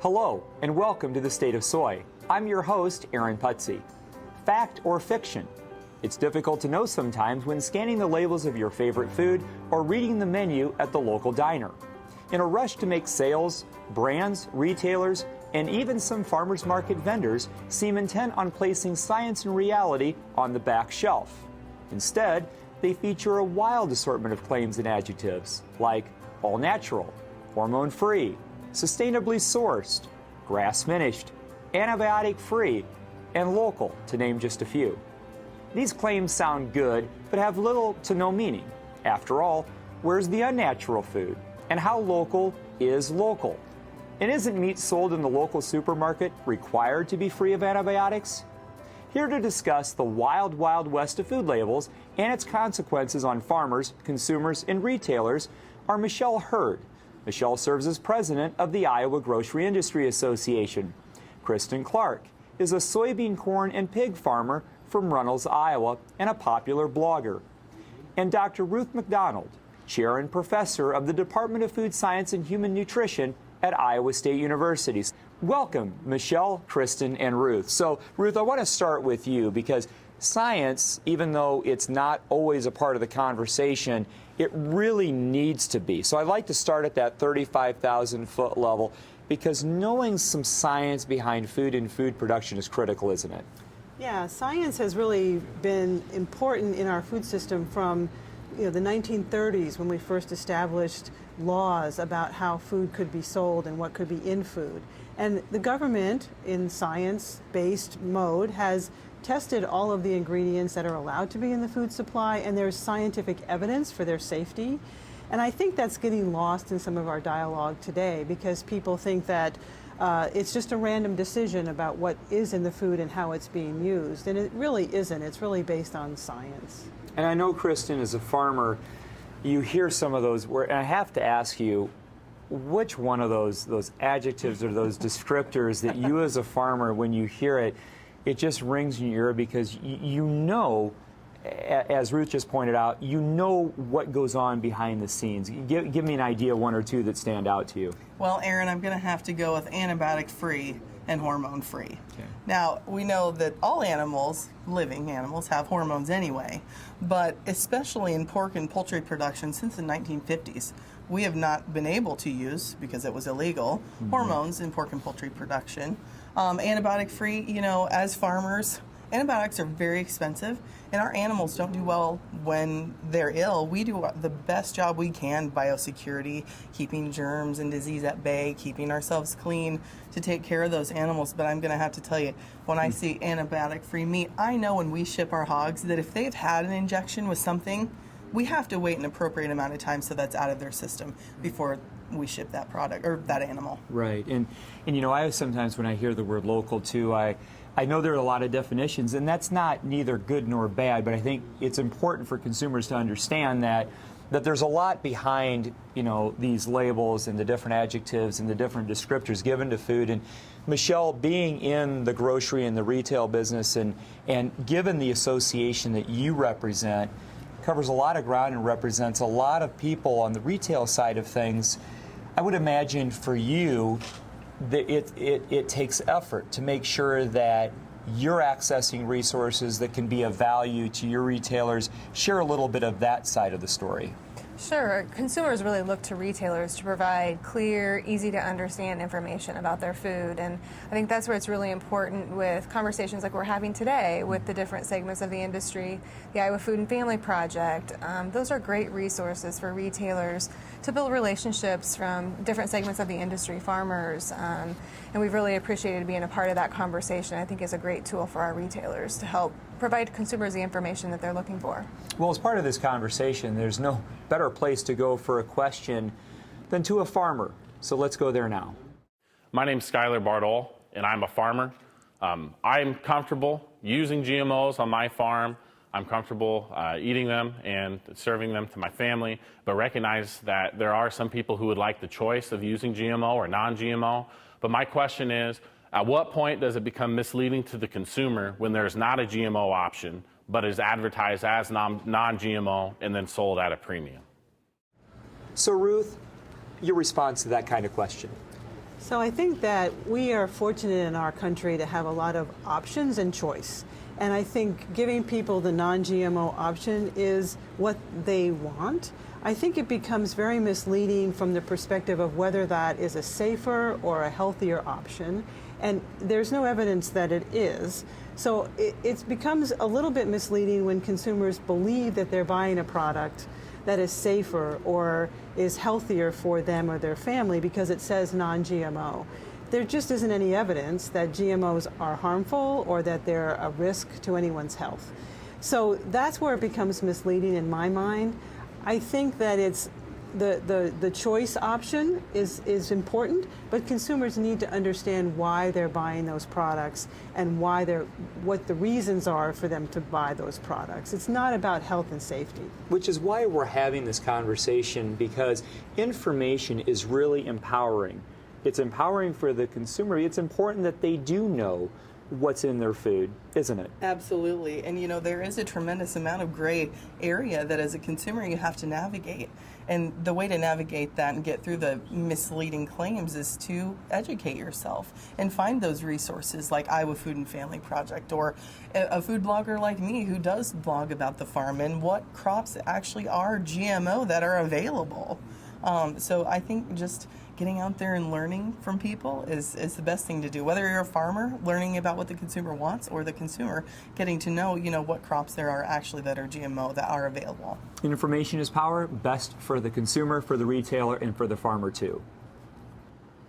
Hello, and welcome to the State of Soy. I'm your host, Aaron Putzi. Fact or fiction? It's difficult to know sometimes when scanning the labels of your favorite food or reading the menu at the local diner. In a rush to make sales, brands, retailers, and even some farmers market vendors seem intent on placing science and reality on the back shelf. Instead, they feature a wild assortment of claims and adjectives like all natural, hormone-free, sustainably sourced, grass-finished, antibiotic-free, and local, to name just a few. These claims sound good, but have little to no meaning. After all, where's the unnatural food? And how local is local? And isn't meat sold in the local supermarket required to be free of antibiotics? Here to discuss the wild, wild west of food labels and its consequences on farmers, consumers, and retailers are Michelle Hurd. Michelle serves as president of the Iowa Grocery Industry Association. Cristen Clark is a soybean, corn, and pig farmer from Runnels, Iowa, and a popular blogger. And Dr. Ruth MacDonald, chair and professor of the Department of Food Science and Human Nutrition at Iowa State University. Welcome, Michelle, Cristen, and Ruth. So, Ruth, I want to start with you because science, even though it's not always a part of the conversation, it really needs to be. So I'd like to start at that 35,000-foot level because knowing some science behind food and food production is critical, isn't it? Yeah, science has really been important in our food system from the 1930s when we first established laws about how food could be sold and what could be in food. And the government, in science-based mode, has tested all of the ingredients that are allowed to be in the food supply, and there's scientific evidence for their safety. And I think that's getting lost in some of our dialogue today because people think that it's just a random decision about what is in the food and how it's being used. And it really isn't. It's really based on science. And I know, Cristen, as a farmer, you hear some of those, and I have to ask you, which one of those adjectives or those descriptors that you as a farmer, when you hear it, it just rings in your ear because you know, as Ruth just pointed out, you know what goes on behind the scenes. Give me an idea, one or two that stand out to you. Well, Aaron, I'm going to have to go with antibiotic-free and hormone-free. Okay. Now, we know that all animals, living animals, have hormones anyway, but especially in pork and poultry production since the 1950s, we have not been able to use, because it was illegal, hormones in pork and poultry production. Antibiotic-free, as farmers, antibiotics are very expensive, and our animals don't do well when they're ill. We do the best job we can, biosecurity, keeping germs and disease at bay, keeping ourselves clean to take care of those animals. But I'm going to have to tell you, when I see antibiotic-free meat, I know when we ship our hogs that if they've had an injection with something, we have to wait an appropriate amount of time so that's out of their system before we ship that product or that animal. Right. And I sometimes, when I hear the word local too, I know there are a lot of definitions, and that's not neither good nor bad, but I think it's important for consumers to understand that there's a lot behind, these labels and the different adjectives and the different descriptors given to food. And Michelle, being in the grocery and the retail business and given the association that you represent, covers a lot of ground and represents a lot of people on the retail side of things. I would imagine for you that it takes effort to make sure that you're accessing resources that can be of value to your retailers. Share a little bit of that side of the story. Sure. Consumers really look to retailers to provide clear, easy to understand information about their food. And I think that's where it's really important with conversations like we're having today with the different segments of the industry, the Iowa Food and Family Project. Those are great resources for retailers to build relationships from different segments of the industry, farmers. And we've really appreciated being a part of that conversation. I think is a great tool for our retailers to help provide consumers the information that they're looking for. Well, as part of this conversation, there's no better place to go for a question than to a farmer. So let's go there now. My name's SCHYLER BARDOLE, and I'm a farmer. I'm comfortable using GMOs on my farm. I'm comfortable eating them and serving them to my family, but recognize that there are some people who would like the choice of using GMO or non-GMO. But my question is, at what point does it become misleading to the consumer when there's not a GMO option, but is advertised as non-GMO and then sold at a premium? So Ruth, your response to that kind of question? So I think that we are fortunate in our country to have a lot of options and choice. And I think giving people the non-GMO option is what they want. I think it becomes very misleading from the perspective of whether that is a safer or a healthier option. And there's no evidence that it is. So it becomes a little bit misleading when consumers believe that they're buying a product that is safer or is healthier for them or their family because it says non-GMO. There just isn't any evidence that GMOs are harmful or that they're a risk to anyone's health. So that's where it becomes misleading in my mind. I think that it's the choice option is important, but consumers need to understand why they're buying those products and what the reasons are for them to buy those products. It's not about health and safety. Which is why we're having this conversation, because information is really empowering. It's empowering for the consumer. It's important that they do know what's in their food, isn't it? Absolutely. And you know, there is a tremendous amount of gray area that as a consumer you have to navigate. And the way to navigate that and get through the misleading claims is to educate yourself and find those resources like Iowa Food and Family Project, or a food blogger like me who does blog about the farm and what crops actually are GMO that are available. So I think just getting out there and learning from people is the best thing to do. Whether you're a farmer learning about what the consumer wants, or the consumer getting to know, what crops there are actually that are GMO that are available. Information is power, best for the consumer, for the retailer, and for the farmer too.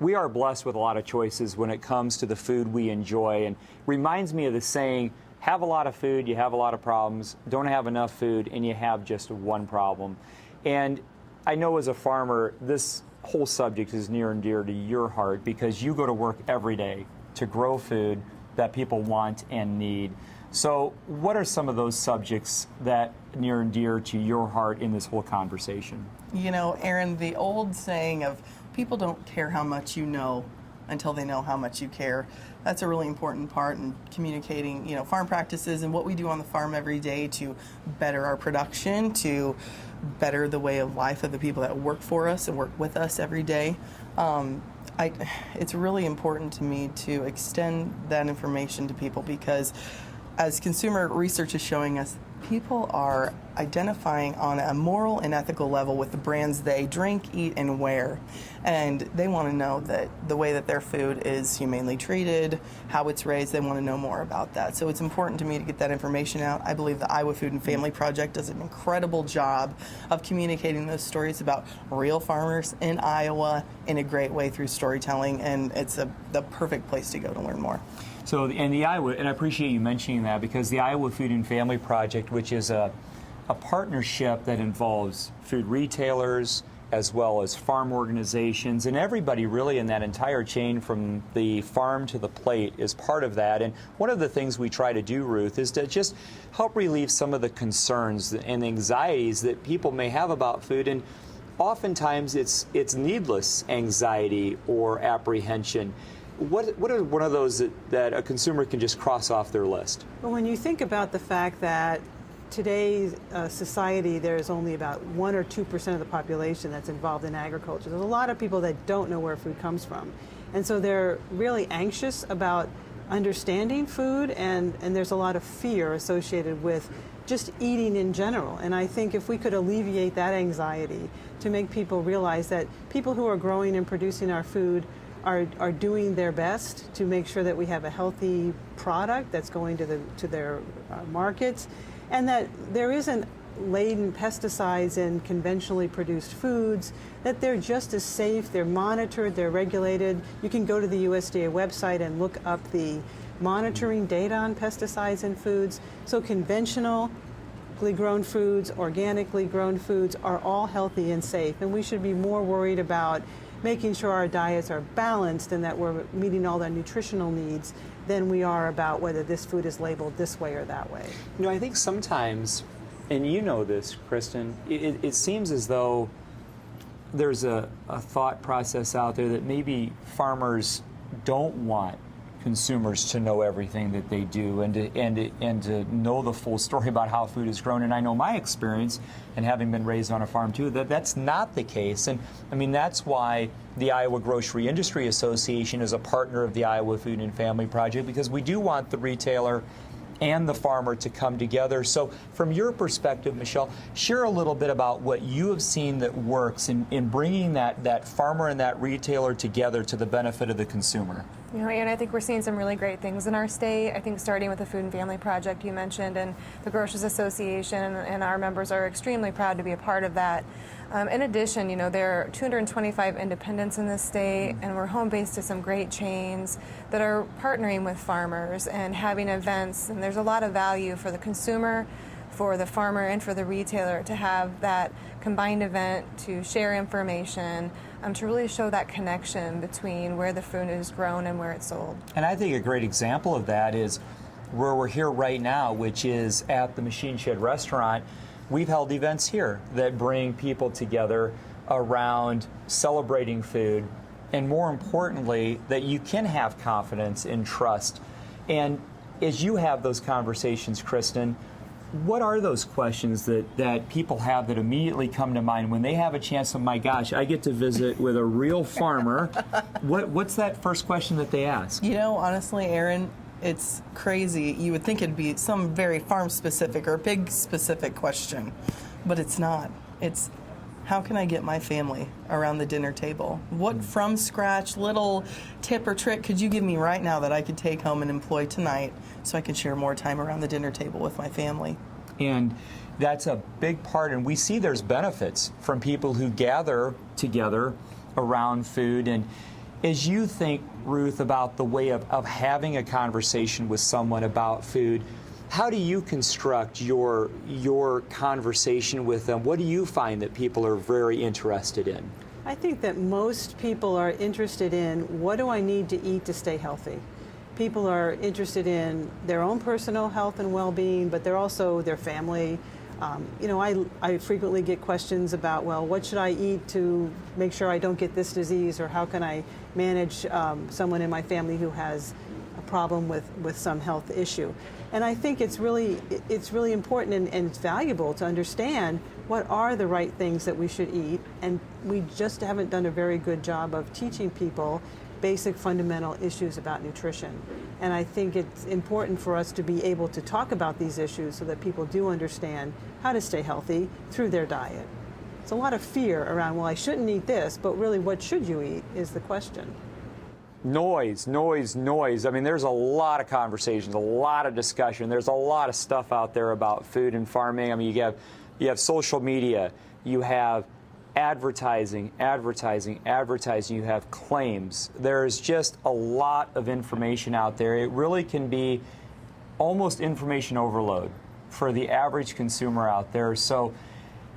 We are blessed with a lot of choices when it comes to the food we enjoy, and reminds me of the saying, have a lot of food, you have a lot of problems. Don't have enough food, and you have just one problem. And I know as a farmer, this whole subject is near and dear to your heart because you go to work every day to grow food that people want and need. So what are some of those subjects that near and dear to your heart in this whole conversation? Aaron, the old saying of people don't care how much you know until they know how much you care. That's a really important part in communicating, farm practices and what we do on the farm every day to better our production, to better the way of life of the people that work for us and work with us every day. It's really important to me to extend that information to people because as consumer research is showing us, people are identifying on a moral and ethical level with the brands they drink, eat, and wear. And they want to know that the way that their food is humanely treated, how it's raised, they want to know more about that. So it's important to me to get that information out. I believe the Iowa Food and Family Project does an incredible job of communicating those stories about real farmers in Iowa in a great way through storytelling, and it's the perfect place to go to learn more. So, and I appreciate you mentioning that, because the Iowa Food and Family Project, which is a partnership that involves food retailers as well as farm organizations, and everybody really in that entire chain from the farm to the plate is part of that. And one of the things we try to do, Ruth, is to just help relieve some of the concerns and anxieties that people may have about food. And oftentimes it's needless anxiety or apprehension. What are one of those that a consumer can just cross off their list? Well, when you think about the fact that today's society, there's only about 1 or 2% of the population that's involved in agriculture. There's a lot of people that don't know where food comes from. And so they're really anxious about understanding food, and there's a lot of fear associated with just eating in general. And I think if we could alleviate that anxiety to make people realize that people who are growing and producing our food are doing their best to make sure that we have a healthy product that's going to their markets, and that there isn't laden pesticides in conventionally produced foods, that they're just as safe, they're monitored, they're regulated. You can go to the USDA website and look up the monitoring data on pesticides in foods. So conventionally grown foods, organically grown foods are all healthy and safe, and we should be more worried about making sure our diets are balanced and that we're meeting all their nutritional needs than we are about whether this food is labeled this way or that way. I think sometimes, and you know this, Cristen, it seems as though there's a thought process out there that maybe farmers don't want consumers to know everything that they do and to know the full story about how food is grown. And I know my experience, and having been raised on a farm too, that that's not the case. And I mean, that's why the Iowa Grocery Industry Association is a partner of the Iowa Food and Family Project, because we do want the retailer and the farmer to come together. So from your perspective, Michelle, share a little bit about what you have seen that works in bringing that farmer and that retailer together to the benefit of the consumer. You know, and I think we're seeing some really great things in our state. I think starting with the Food and Family Project you mentioned, and the Grocers Association, and our members are extremely proud to be a part of that. In addition, you know, there are 225 independents in this state, and we're home base to some great chains that are partnering with farmers and having events, and there's a lot of value for the consumer, for the farmer, and for the retailer to have that combined event to share information, to really show that connection between where the food is grown and where it's sold. And I think a great example of that is where we're here right now, which is at the Machine Shed Restaurant. We've held events here that bring people together around celebrating food, and more importantly, that you can have confidence and trust. And as you have those conversations, Cristen, what are those questions that people have that immediately come to mind when they have a chance of, my gosh, I get to visit with a real farmer? What's that first question that they ask? You know, honestly, Aaron, it's crazy. You would think it'd be some very farm-specific or pig-specific question, but it's not. It's, how can I get my family around the dinner table? What from scratch little tip or trick could you give me right now that I could take home and employ tonight so I can share more time around the dinner table with my family? And that's a big part, and we see there's benefits from people who gather together around food. And as you think, Ruth, about the way of having a conversation with someone about food, how do you construct your conversation with them? What do you find that people are very interested in? I think that most people are interested in, what do I need to eat to stay healthy? People are interested in their own personal health and well-being, but they're also their family. You know, I frequently get questions about, well, what should I eat to make sure I don't get this disease, or how can I manage someone in my family who has a problem with some health issue. And I think it's really important and it's valuable to understand what are the right things that we should eat, and we just haven't done a very good job of teaching people basic fundamental issues about nutrition. And I think it's important for us to be able to talk about these issues so that people do understand how to stay healthy through their diet. It's a lot of fear around, well, I shouldn't eat this, but really, what should you eat is the question. Noise, noise, noise. I mean, there's a lot of conversations, a lot of discussion. There's a lot of stuff out there about food and farming. I mean, you have social media, you have advertising, you have claims. There's just a lot of information out there. It really can be almost information overload for the average consumer out there. So,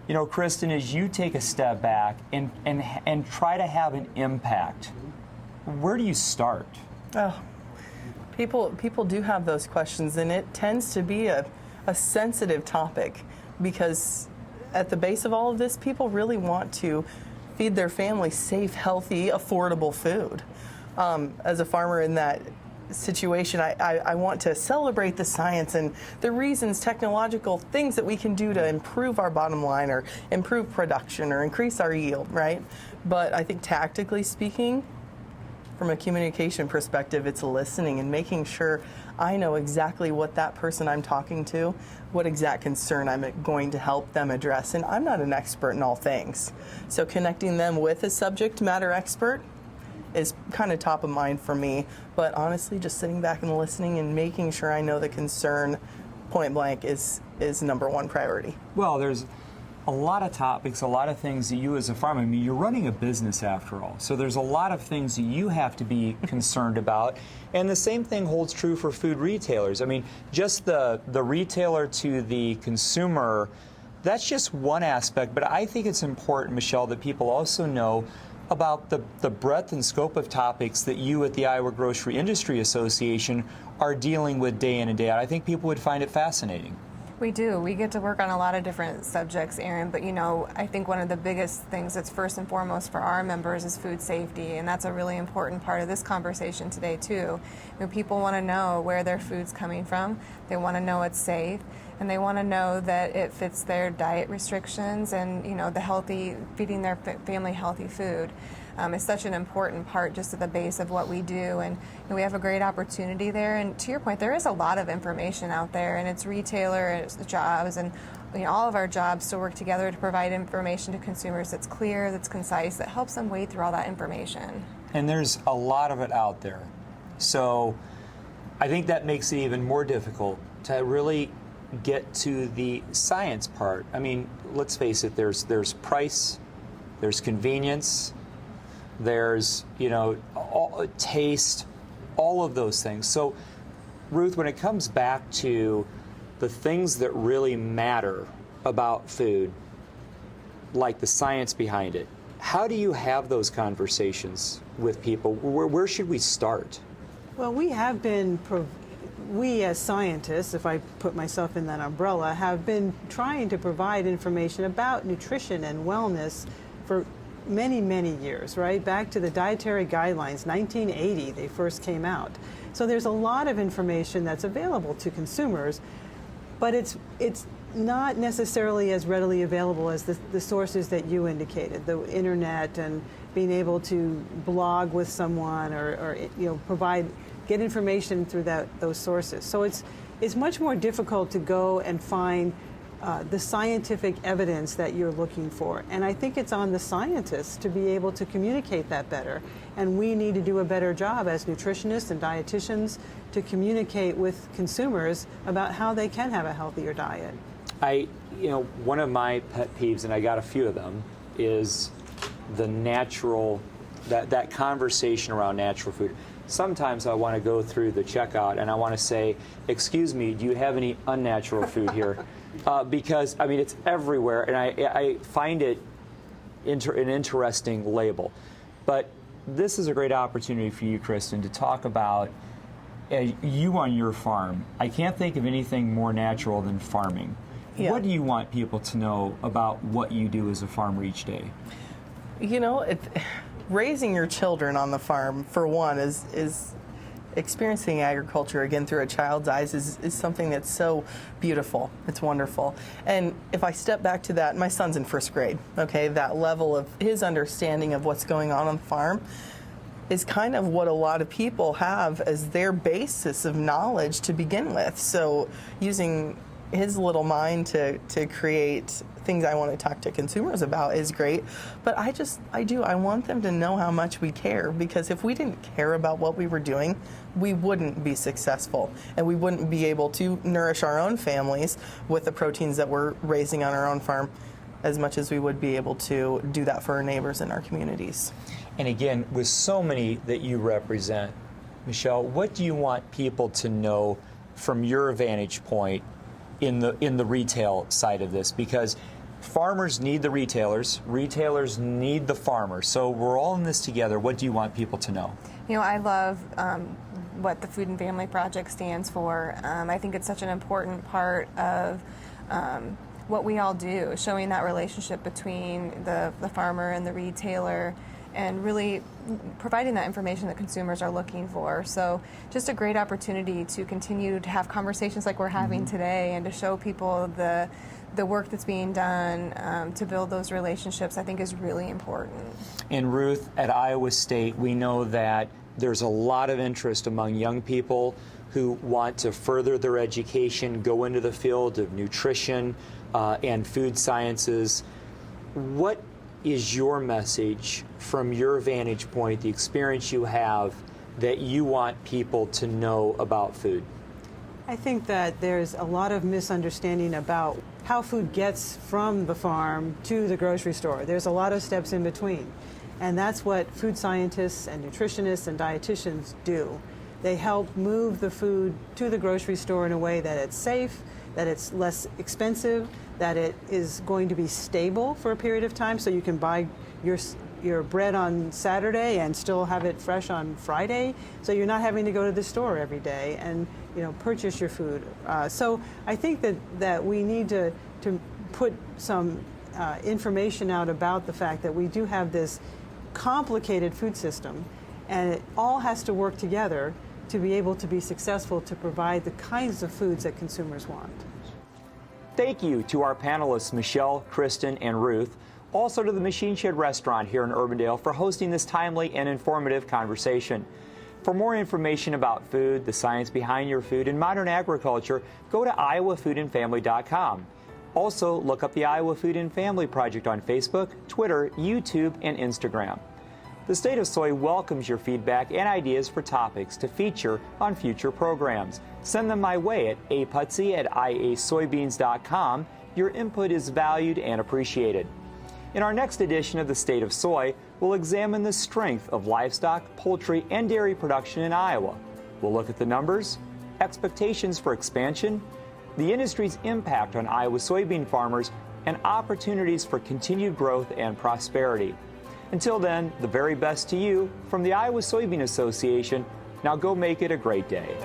you know, Cristen, as you take a step back and try to have an impact, where do you start? Oh, people do have those questions, and it tends to be a sensitive topic, because at the base of all of this, people really want to feed their family safe, healthy, affordable food. As a farmer in that situation, I want to celebrate the science and the reasons, technological things that we can do to improve our bottom line or improve production or increase our yield, right? But I think tactically speaking, from a communication perspective, it's listening and making sure I know exactly what that person I'm talking to, what exact concern I'm going to help them address. And I'm not an expert in all things. So connecting them with a subject matter expert is kind of top of mind for me. But honestly, just sitting back and listening and making sure I know the concern point blank is number one priority. Well, there's a lot of topics, a lot of things that you as a farmer, I mean, you're running a business after all. So there's a lot of things that you have to be concerned about. And the same thing holds true for food retailers. I mean, just the retailer to the consumer, that's just one aspect. But I think it's important, Michelle, that people also know about the breadth and scope of topics that you at the Iowa Grocery Industry Association are dealing with day in and day out. I think people would find it fascinating. We do. We get to work on a lot of different subjects, Erin, but I think one of the biggest things that's first and foremost for our members is food safety, and that's a really important part of this conversation today too. People want to know where their food's coming from, they want to know it's safe, and they want to know that it fits their diet restrictions and feeding their family healthy food. Is such an important part just at the base of what we do, and we have a great opportunity there. And to your point, there is a lot of information out there, and it's retailer and it's the jobs and all of our jobs to work together to provide information to consumers that's clear, that's concise, that helps them wade through all that information. And there's a lot of it out there. So I think that makes it even more difficult to really get to the science part. I mean, let's face it, there's price, there's convenience, there's taste, all of those things. So Ruth, when it comes back to the things that really matter about food, like the science behind it, how do you have those conversations with people? Where should we start? Well, we as scientists, if I put myself in that umbrella, have been trying to provide information about nutrition and wellness for many, many years, right? Back to the dietary guidelines, 1980, they first came out. So there's a lot of information that's available to consumers, but it's not necessarily as readily available as the sources that you indicated, the internet and being able to blog with someone or get information through those sources. So it's much more difficult to go and find the scientific evidence that you're looking for. And I think it's on the scientists to be able to communicate that better. And we need to do a better job as nutritionists and dietitians to communicate with consumers about how they can have a healthier diet. One of my pet peeves, and I got a few of them, is the natural, that conversation around natural food. Sometimes I want to go through the checkout and I want to say, excuse me, do you have any unnatural food here? Because, it's everywhere, and I find it an interesting label. But this is a great opportunity for you, Cristen, to talk about you on your farm. I can't think of anything more natural than farming. Yeah. What do you want people to know about what you do as a farmer each day? Raising your children on the farm, for one, is experiencing agriculture again through a child's eyes is something that's so beautiful. It's wonderful. And if I step back to that, my son's in first grade, okay? That level of his understanding of what's going on the farm is kind of what a lot of people have as their basis of knowledge to begin with. So using his little mind to create things I want to talk to consumers about is great, but I want them to know how much we care, because if we didn't care about what we were doing, we wouldn't be successful, and we wouldn't be able to nourish our own families with the proteins that we're raising on our own farm as much as we would be able to do that for our neighbors in our communities. And again, with so many that you represent, Michelle, what do you want people to know from your vantage point in the retail side of this? Because farmers need the retailers need the farmers. So we're all in this together. What do you want people to know? I love what the Food and Family Project stands for. I think it's such an important part of what we all do, showing that relationship between the farmer and the retailer, and really providing that information that consumers are looking for. So just a great opportunity to continue to have conversations like we're having today, and to show people the work that's being done to build those relationships, I think is really important. And Ruth, at Iowa State, we know that there's a lot of interest among young people who want to further their education, go into the field of nutrition and food sciences. What is your message from your vantage point, the experience you have, that you want people to know about food? I think that there's a lot of misunderstanding about how food gets from the farm to the grocery store. There's a lot of steps in between. And that's what food scientists and nutritionists and dietitians do. They help move the food to the grocery store in a way that it's safe, that it's less expensive, that it is going to be stable for a period of time, so you can buy your your bread on Saturday and still have it fresh on Friday, so you're not having to go to the store every day and purchase your food. So I think that we need to put some information out about the fact that we do have this complicated food system, and it all has to work together to be able to be successful to provide the kinds of foods that consumers want. Thank you to our panelists, Michelle, Cristen, and Ruth. Also to the Machine Shed Restaurant here in Urbandale for hosting this timely and informative conversation. For more information about food, the science behind your food, and modern agriculture, go to iowafoodandfamily.com. Also, look up the Iowa Food and Family Project on Facebook, Twitter, YouTube, and Instagram. The State of Soy welcomes your feedback and ideas for topics to feature on future programs. Send them my way at aputzi@iasoybeans.com. Your input is valued and appreciated. In our next edition of The State of Soy, we'll examine the strength of livestock, poultry, and dairy production in Iowa. We'll look at the numbers, expectations for expansion, the industry's impact on Iowa soybean farmers, and opportunities for continued growth and prosperity. Until then, the very best to you from the Iowa Soybean Association. Now go make it a great day.